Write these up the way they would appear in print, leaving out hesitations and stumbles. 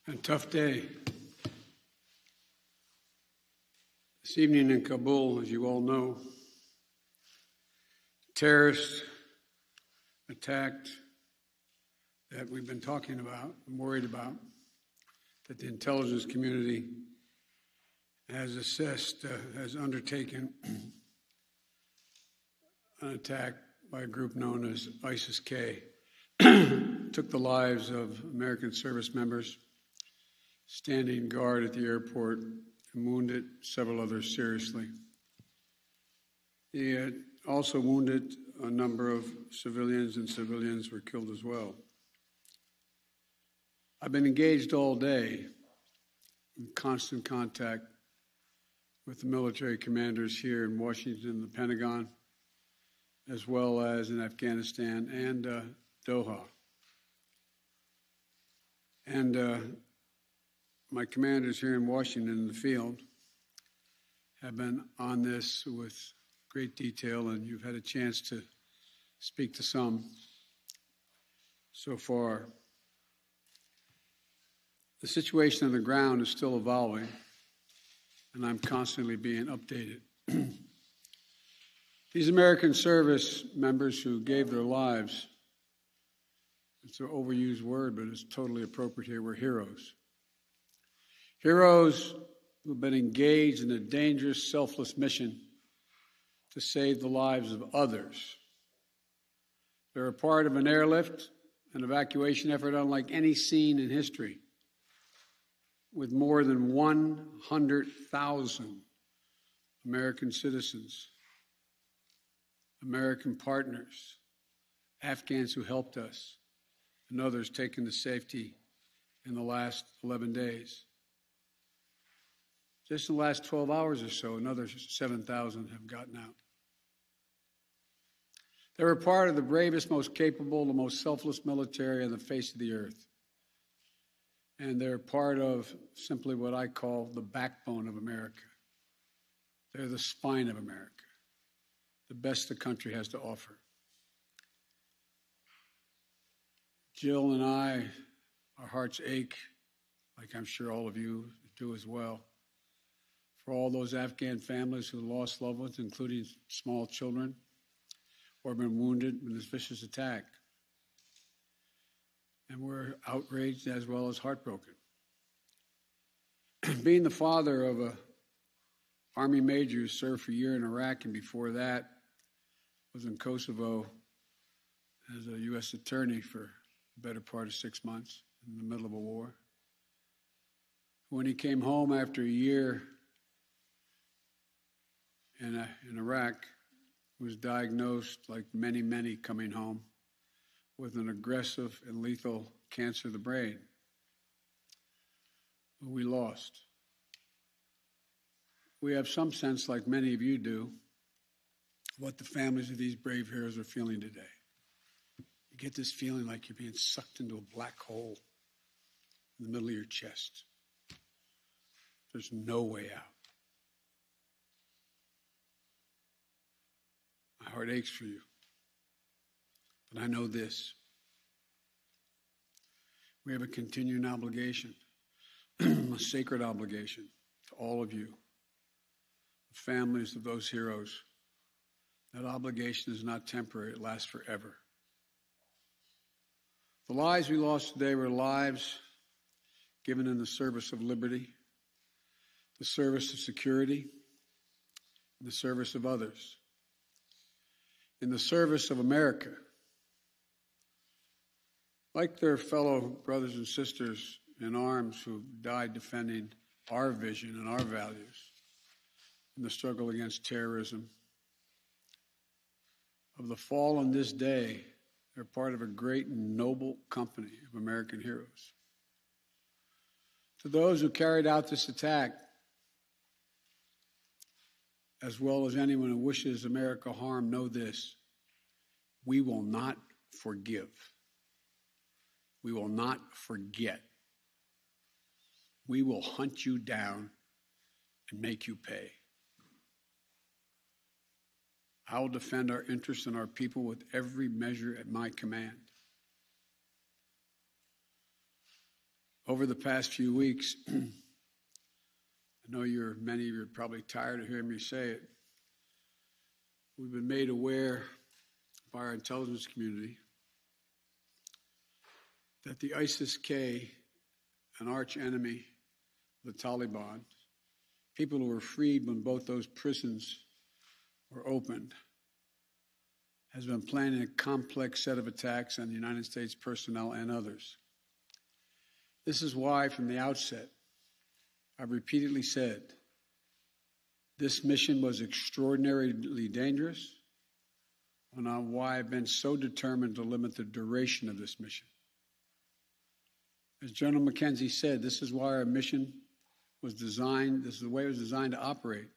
A tough day. This evening in Kabul, as you all know, terrorists attacked that we've been talking about and worried about, that the intelligence community has assessed, has undertaken an attack by a group known as ISIS-K. Took the lives of American service members standing guard at the airport and wounded several others seriously. He had also wounded a number of civilians, and civilians were killed as well. I've been engaged all day in constant contact with the military commanders here in Washington and the Pentagon, as well as in Afghanistan and Doha. And my commanders here in Washington in the field have been on this with great detail, and you've had a chance to speak to some so far. The situation on the ground is still evolving, and I'm constantly being updated. These American service members who gave their lives, it's an overused word, but it's totally appropriate here, were heroes. Heroes who've been engaged in a dangerous, selfless mission to save the lives of others. They're a part of an airlift, an evacuation effort unlike any seen in history, with more than 100,000 American citizens, American partners, Afghans who helped us, and others taken to safety in the last 11 days. Just in the last 12 hours or so, another 7,000 have gotten out. They were part of the bravest, most capable, the most selfless military on the face of the earth. And they're part of simply what I call the backbone of America. They're the spine of America, the best the country has to offer. Jill and I, our hearts ache, like I'm sure all of you do as well, for all those Afghan families who lost loved ones, including small children, or been wounded in this vicious attack. And we're outraged as well as heartbroken. Being the father of an Army major who served for a year in Iraq, and before that was in Kosovo as a U.S. attorney for the better part of 6 months in the middle of a war. When he came home after a year in Iraq, was diagnosed, like many, many coming home, with an aggressive and lethal cancer of the brain. We lost. We have some sense, like many of you do, what the families of these brave heroes are feeling today. You get this feeling like you're being sucked into a black hole in the middle of your chest. There's no way out. My heart aches for you. But I know this. We have a continuing obligation, a sacred obligation to all of you, the families of those heroes. That obligation is not temporary, it lasts forever. The lives we lost today were lives given in the service of liberty, the service of security, and the service of others, in the service of America. Like their fellow brothers and sisters in arms who died defending our vision and our values in the struggle against terrorism. Of the fallen this day, they're part of a great and noble company of American heroes. To those who carried out this attack, as well as anyone who wishes America harm, know this: we will not forgive. We will not forget. We will hunt you down and make you pay. I will defend our interests and our people with every measure at my command. Over the past few weeks, I know many of you are probably tired of hearing me say it. We've been made aware by our intelligence community that the ISIS-K, an arch enemy of the Taliban, people who were freed when both those prisons were opened, has been planning a complex set of attacks on the United States personnel and others. This is why, from the outset, I've repeatedly said this mission was extraordinarily dangerous, and on why I've been so determined to limit the duration of this mission. As General McKenzie said, this is why our mission was designed, this is the way it was designed to operate.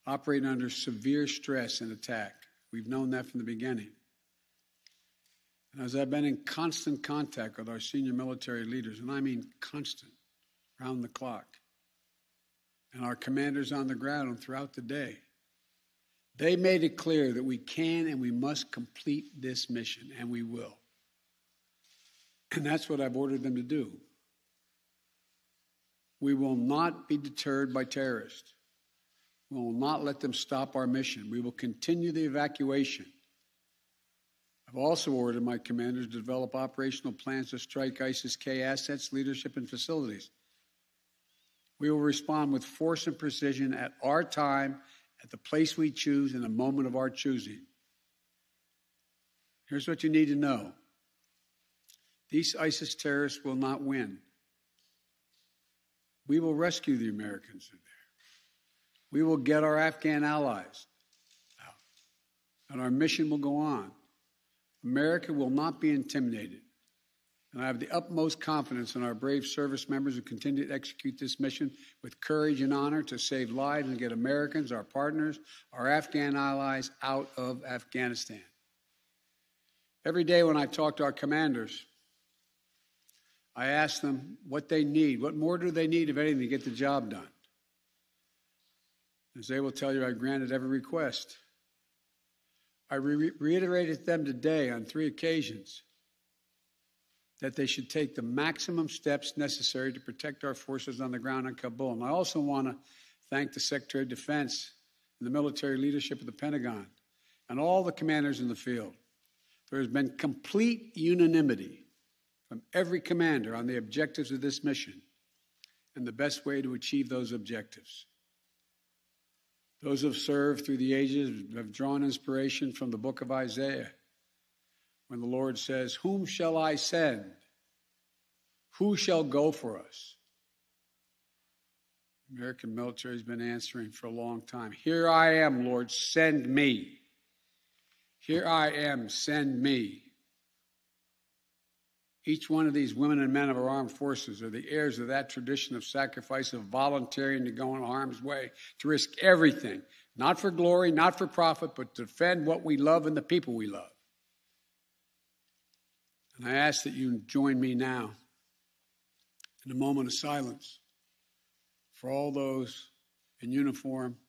Operating under severe stress and attack. We've known that from the beginning. And as I've been in constant contact with our senior military leaders, and I mean constant, round the clock, and our commanders on the ground and throughout the day, they made it clear that we can and we must complete this mission, and we will. And that's what I've ordered them to do. We will not be deterred by terrorists. We will not let them stop our mission. We will continue the evacuation. I've also ordered my commanders to develop operational plans to strike ISIS-K assets, leadership, and facilities. We will respond with force and precision at our time, at the place we choose, in the moment of our choosing. Here's what you need to know. These ISIS terrorists will not win. We will rescue the Americans who are there. We will get our Afghan allies out, and our mission will go on. America will not be intimidated, and I have the utmost confidence in our brave service members who continue to execute this mission with courage and honor to save lives and get Americans, our partners, our Afghan allies out of Afghanistan. Every day when I talk to our commanders, I ask them what they need. What more do they need, if anything, to get the job done? As they will tell you, I granted every request. I reiterated to them today on 3 occasions that they should take the maximum steps necessary to protect our forces on the ground in Kabul. And I also want to thank the Secretary of Defense and the military leadership of the Pentagon and all the commanders in the field. There has been complete unanimity from every commander on the objectives of this mission and the best way to achieve those objectives. Those who have served through the ages have drawn inspiration from the book of Isaiah, when the Lord says, "Whom shall I send? Who shall go for us?" The American military has been answering for a long time. "Here I am, Lord, send me. Here I am, send me." Each one of these women and men of our armed forces are the heirs of that tradition of sacrifice, of volunteering to go in harm's way, to risk everything, not for glory, not for profit, but to defend what we love and the people we love. And I ask that you join me now in a moment of silence for all those in uniform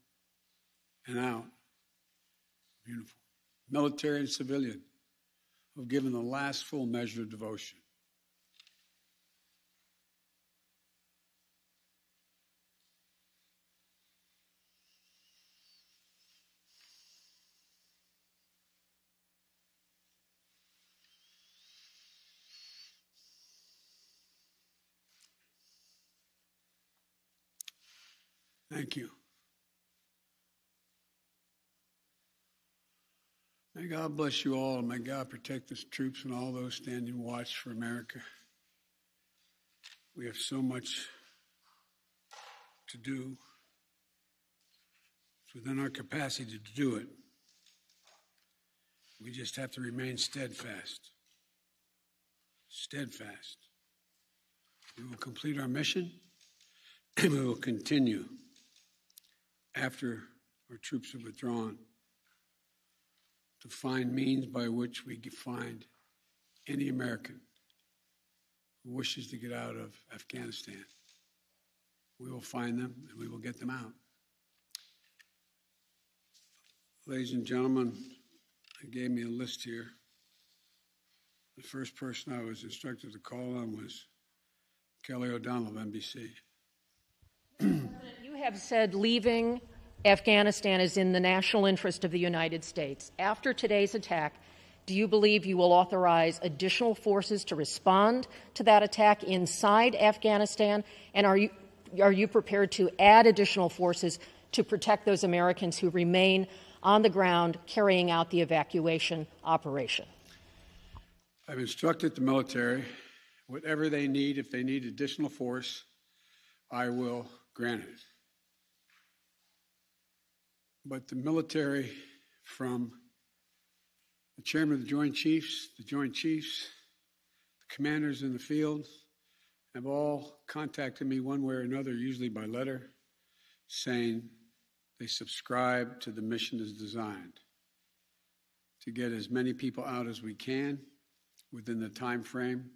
and out of uniform, military and civilian, who have given the last full measure of devotion. Thank you. May God bless you all, and may God protect the troops and all those standing watch for America. We have so much to do. It's within our capacity to do it. We just have to remain steadfast. Steadfast. We will complete our mission, and we will continue after our troops have withdrawn to find means by which we can find any American who wishes to get out of Afghanistan. We will find them and we will get them out. Ladies and gentlemen, they gave me a list here. The first person I was instructed to call on was Kelly O'Donnell of NBC. You have said leaving Afghanistan is in the national interest of the United States. After today's attack, do you believe you will authorize additional forces to respond to that attack inside Afghanistan? And are you prepared to add additional forces to protect those Americans who remain on the ground carrying out the evacuation operation? I've instructed the military, whatever they need, if they need additional force, I will grant it. But the military, from the chairman of the Joint Chiefs, the commanders in the field, have all contacted me one way or another, usually by letter, saying they subscribe to the mission as designed to get as many people out as we can within the time frame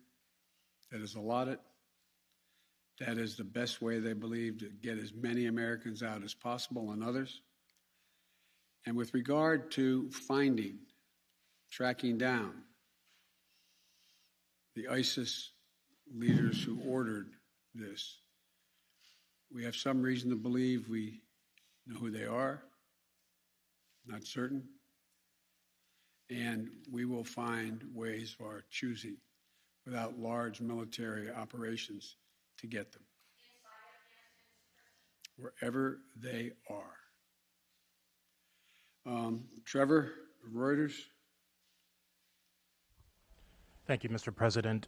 that is allotted. That is the best way, they believe, to get as many Americans out as possible and others. And with regard to finding, tracking down the ISIS leaders who ordered this, we have some reason to believe we know who they are, not certain, and we will find ways of our choosing without large military operations to get them wherever they are. Trevor, Reuters. Thank you, Mr. President.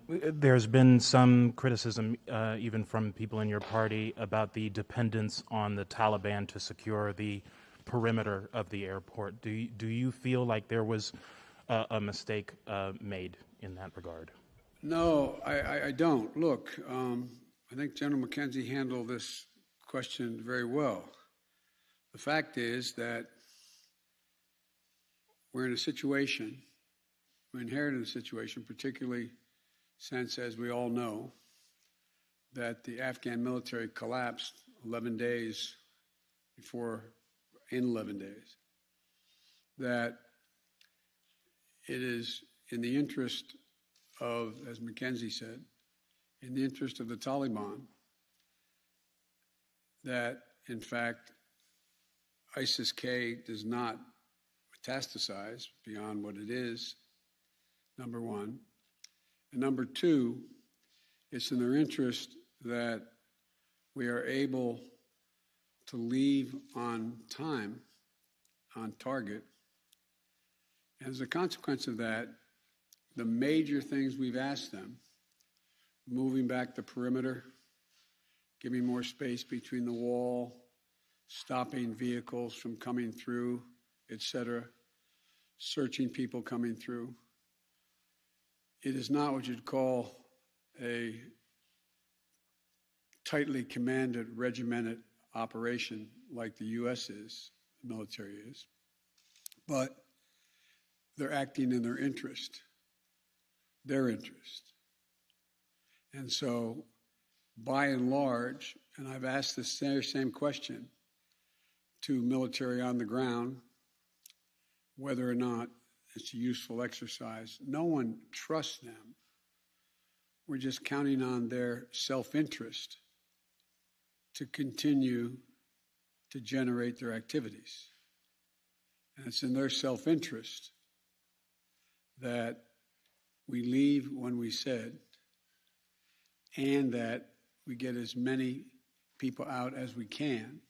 There's been some criticism, even from people in your party, about the dependence on the Taliban to secure the perimeter of the airport. Do you feel like there was a mistake made in that regard? No, I don't. Look, I think General McKenzie handled this question very well. The fact is that we're in a situation, we inherited a situation, particularly since, as we all know, that the Afghan military collapsed 11 days before, in 11 days, that it is in the interest of, as McKenzie said, in the interest of the Taliban, that, in fact, ISIS-K does not metastasize beyond what it is, number one. And number two, it's in their interest that we are able to leave on time, on target. As a consequence of that, the major things we've asked them, moving back the perimeter, giving more space between the wall, stopping vehicles from coming through, etc., searching people coming through. It is not what you'd call a tightly commanded, regimented operation like the U.S. is, the military is, but they're acting in their interest. And so, by and large, and I've asked the same question to military on the ground, whether or not it's a useful exercise. No one trusts them. We're just counting on their self-interest to continue to generate their activities. And it's in their self-interest that we leave when we said, and that we get as many people out as we can.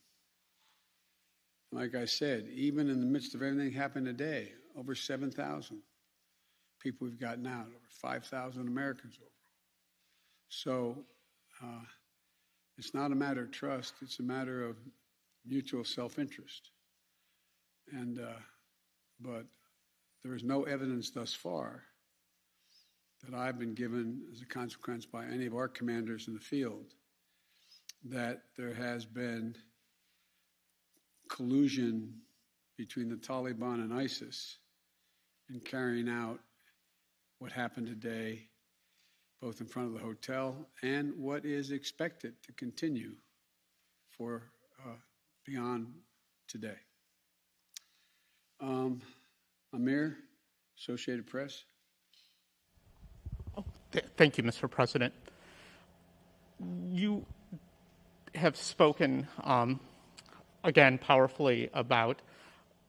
Like I said, even in the midst of everything happened today, over 7,000 people we've gotten out, over 5,000 Americans overall. So it's not a matter of trust, it's a matter of mutual self-interest. And but there is no evidence thus far that I've been given as a consequence by any of our commanders in the field that there has been collusion between the Taliban and ISIS in carrying out what happened today, both in front of the hotel and what is expected to continue for beyond today. Amir, Associated Press. Thank you, Mr. President. You have spoken, again, powerfully about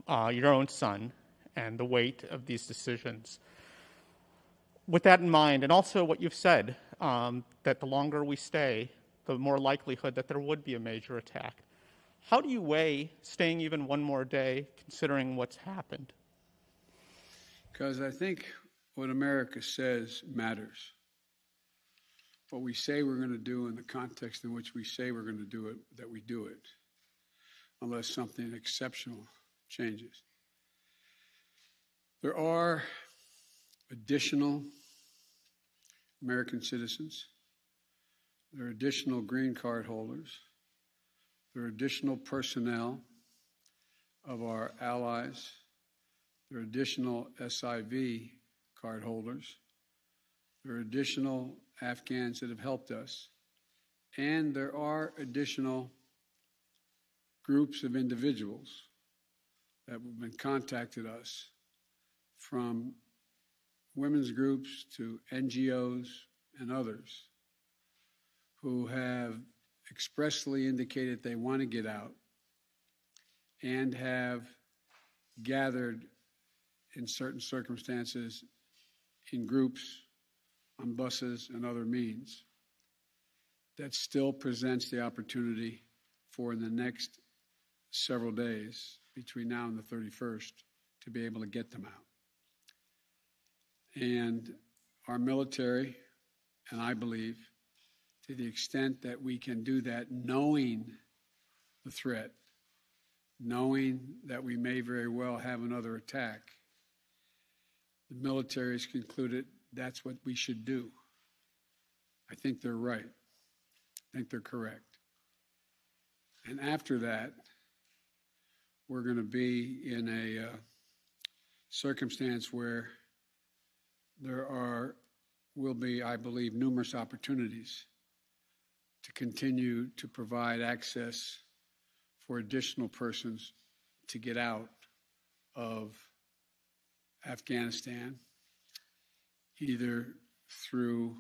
your own son and the weight of these decisions. With that in mind, and also what you've said, that the longer we stay, the more likelihood that there would be a major attack. How do you weigh staying even one more day, considering what's happened? Because I think what America says matters. What we say we're going to do in the context in which we say we're going to do it, that we do it, unless something exceptional changes. There are additional American citizens. There are additional green card holders. There are additional personnel of our allies. There are additional SIV card holders. There are additional Afghans that have helped us. And there are additional groups of individuals that have been contacted us, from women's groups to NGOs and others, who have expressly indicated they want to get out and have gathered in certain circumstances in groups, on buses and other means. That still presents the opportunity for in the next several days, between now and the 31st, to be able to get them out. And our military, and I believe, to the extent that we can do that, knowing the threat, knowing that we may very well have another attack, the military has concluded that's what we should do. I think they're right. I think they're correct. And after that, we're going to be in a circumstance where will be, I believe, numerous opportunities to continue to provide access for additional persons to get out of Afghanistan, either through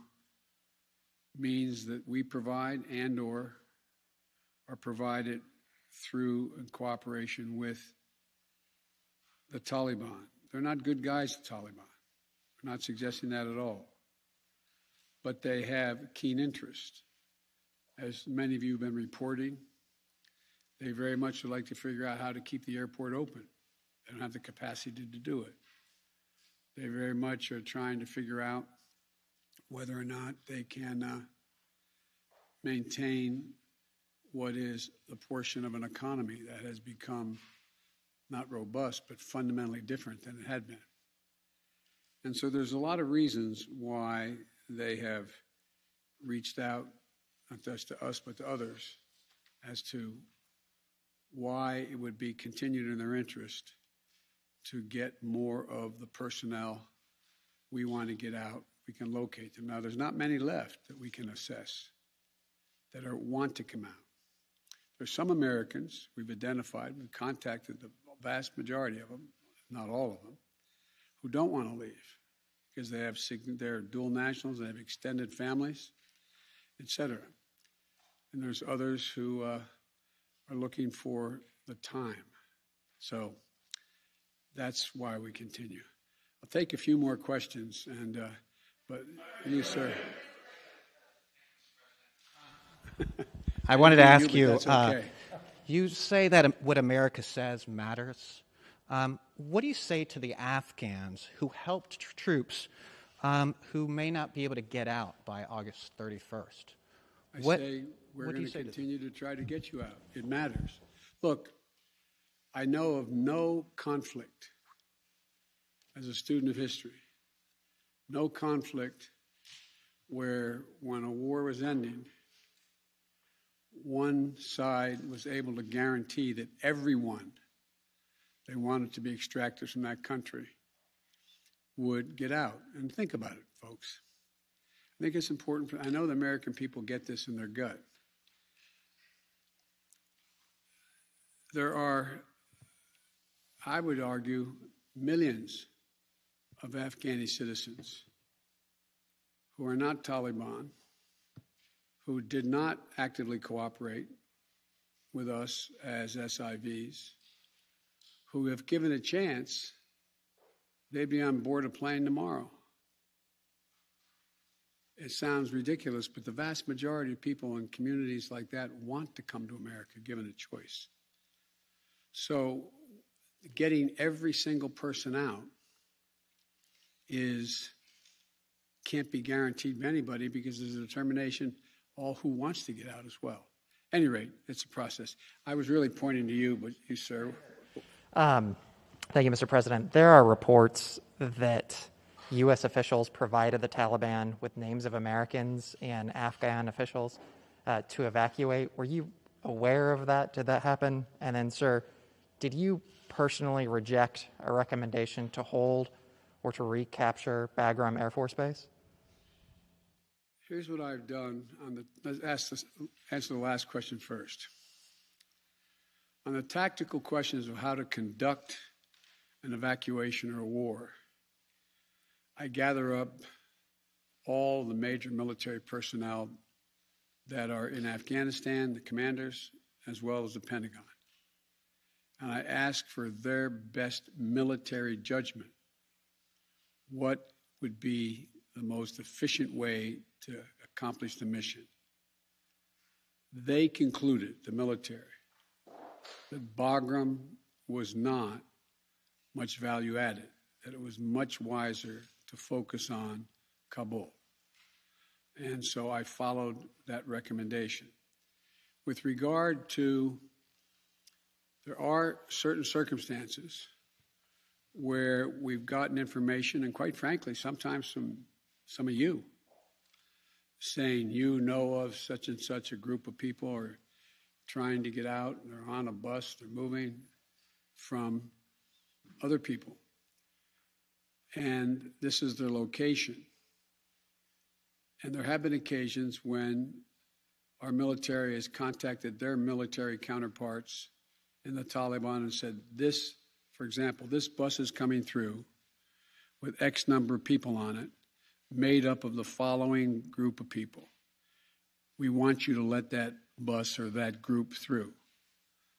means that we provide and or are provided through in cooperation with the Taliban. They're not good guys, the Taliban. I'm not suggesting that at all. But they have keen interest. As many of you have been reporting, they very much would like to figure out how to keep the airport open. They don't have the capacity to do it. They very much are trying to figure out whether or not they can maintain what is the portion of an economy that has become not robust, but fundamentally different than it had been. And so there's a lot of reasons why they have reached out, not just to us, but to others, as to why it would be continued in their interest to get more of the personnel we want to get out. We can locate them. Now, there's not many left that we can assess that want to come out. There's some Americans we've identified, we've contacted the vast majority of them, not all of them, who don't want to leave because they're dual nationals, they have extended families, etc. And there's others who are looking for the time. So that's why we continue. I'll take a few more questions, but you, sir. I wanted to ask you, okay. You say that what America says matters. What do you say to the Afghans who helped troops who may not be able to get out by August 31st? I say we're going to continue to try to get you out. It matters. Look, I know of no conflict, as a student of history, no conflict where when a war was ending, one side was able to guarantee that everyone they wanted to be extracted from that country would get out. And think about it, folks. I think it's important. I know the American people get this in their gut. There are, I would argue, millions of Afghani citizens who are not Taliban, who did not actively cooperate with us as SIVs, who, if given a chance, they'd be on board a plane tomorrow. It sounds ridiculous, but the vast majority of people in communities like that want to come to America, given a choice. So getting every single person out can't be guaranteed by anybody, because there's a determination all who wants to get out as well. At any rate, it's a process. I was really pointing to you, but you, sir. Thank you, Mr. President. There are reports that U.S. officials provided the Taliban with names of Americans and Afghan officials to evacuate. Were you aware of that? Did that happen? And then, sir, did you personally reject a recommendation to hold or to recapture Bagram Air Force Base? Here's what I've done. Let's answer the last question first. On the tactical questions of how to conduct an evacuation or a war, I gather up all the major military personnel that are in Afghanistan, the commanders, as well as the Pentagon. And I ask for their best military judgment. What would be the most efficient way to accomplish the mission? They concluded, the military, that Bagram was not much value added, that it was much wiser to focus on Kabul. And so I followed that recommendation. With regard to, there are certain circumstances where we've gotten information, and quite frankly, sometimes from some of you, saying you know of such and such a group of people are trying to get out, they're on a bus, they're moving from other people. And this is their location. And there have been occasions when our military has contacted their military counterparts in the Taliban and said, this, for example, this bus is coming through with X number of people on it, made up of the following group of people. We want you to let that bus or that group through.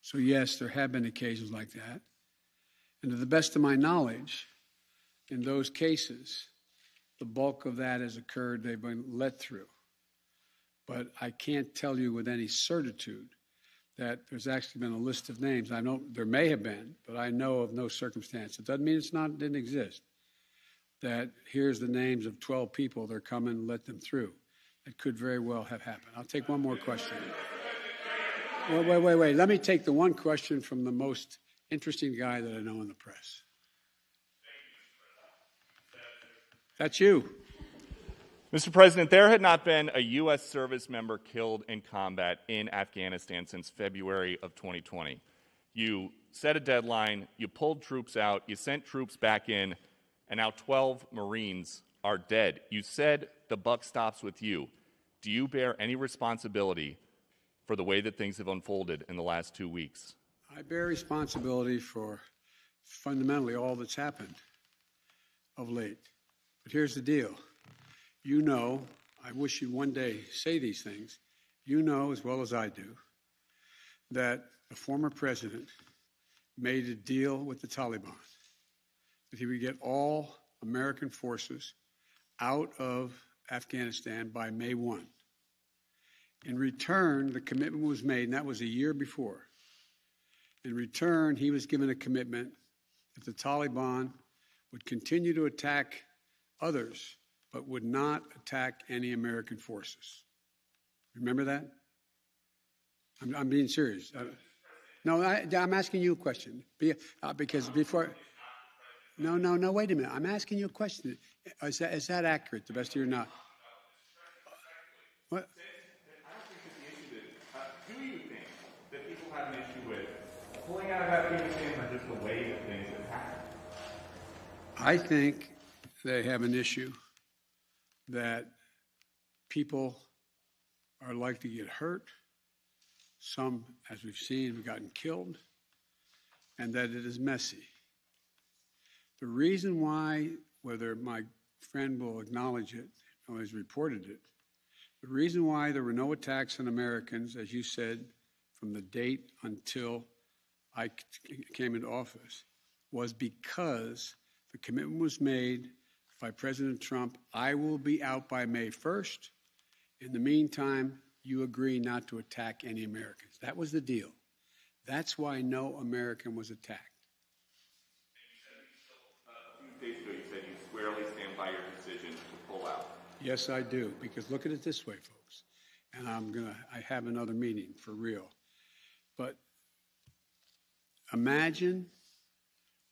So yes, there have been occasions like that. And to the best of my knowledge, in those cases, the bulk of that has occurred, they've been let through. But I can't tell you with any certitude that there's actually been a list of names. I know there may have been, but I know of no circumstance. It doesn't mean it didn't exist. That here's the names of 12 people, they're coming, let them through. It could very well have happened. I'll take one more question. Wait. Let me take the one question from the most interesting guy that I know in the press. That's you. Mr. President, there had not been a U.S. service member killed in combat in Afghanistan since February of 2020. You set a deadline, you pulled troops out, you sent troops back in, and now 12 Marines are dead. You said the buck stops with you. Do you bear any responsibility for the way that things have unfolded in the last 2 weeks? I bear responsibility for fundamentally all that's happened of late. But here's the deal. You know, I wish you'd one day say these things. You know as well as I do that the former president made a deal with the Taliban that he would get all American forces out of Afghanistan by May 1. In return, the commitment was made, and that was a year before. In return, he was given a commitment that the Taliban would continue to attack others, but would not attack any American forces. Remember that? I'm being serious. No, I'm asking you a question. Because before... No, wait a minute. I'm asking you a question. Is that accurate, the best of your knowledge? What? I don't think that the issue is, do you think that people have an issue with pulling out of Afghanistan or just the way that things have happened? I think they have an issue that people are likely to get hurt. Some, as we've seen, have gotten killed, and that it is messy. The reason why, whether my friend will acknowledge it always reported it. The reason why there were no attacks on Americans, as you said, from the date until I came into office, was because the commitment was made by President Trump, I will be out by May 1st. In the meantime, you agree not to attack any Americans. That was the deal. That's why no American was attacked. A few days ago, you said you squarely stand by your decision to pull out. Yes, I do, because look at it this way, folks, and I have another meeting for real. But imagine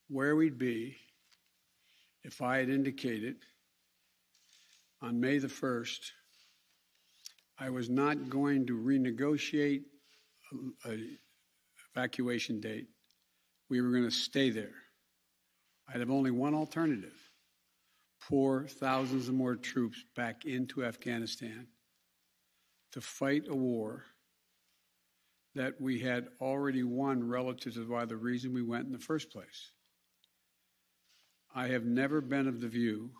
where we'd be if I had indicated on May the 1st I was not going to renegotiate an evacuation date. We were going to stay there. I'd have only one alternative: pour thousands of more troops back into Afghanistan to fight a war that we had already won relative to why the reason we went in the first place. I have never been of the view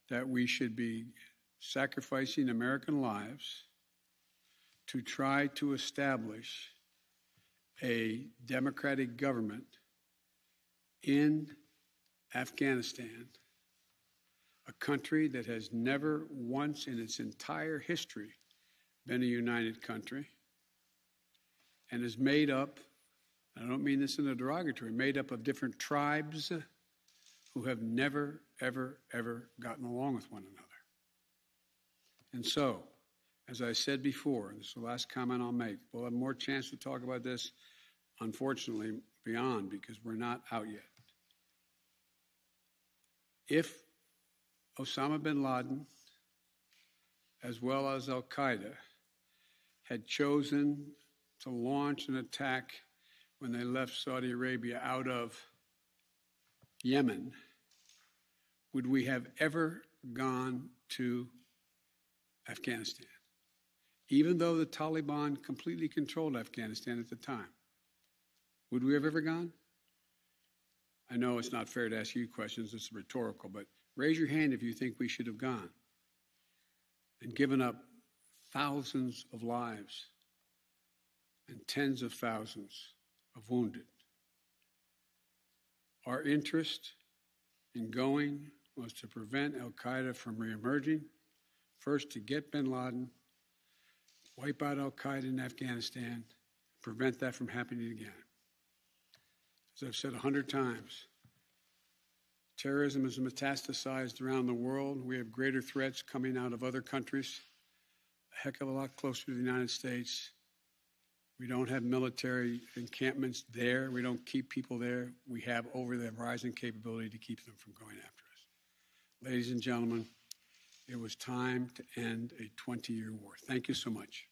that we should be sacrificing American lives to try to establish a democratic government in Afghanistan, a country that has never once in its entire history been a united country and is made up, I don't mean this in a derogatory, made up of different tribes who have never, ever, ever gotten along with one another. And so, as I said before, and this is the last comment I'll make, we'll have more chance to talk about this, unfortunately, beyond, because we're not out yet. If Osama bin Laden, as well as al-Qaeda, had chosen to launch an attack when they left Saudi Arabia out of Yemen, would we have ever gone to Afghanistan? Even though the Taliban completely controlled Afghanistan at the time, would we have ever gone? I know it's not fair to ask you questions, it's rhetorical, but raise your hand if you think we should have gone and given up thousands of lives and tens of thousands of wounded. Our interest in going was to prevent al-Qaeda from reemerging, first to get bin Laden, wipe out al-Qaeda in Afghanistan, prevent that from happening again. As I've said 100 times, terrorism is metastasized around the world. We have greater threats coming out of other countries, a heck of a lot closer to the United States. We don't have military encampments there. We don't keep people there. We have over-the-horizon capability to keep them from going after us. Ladies and gentlemen, it was time to end a 20-year war. Thank you so much.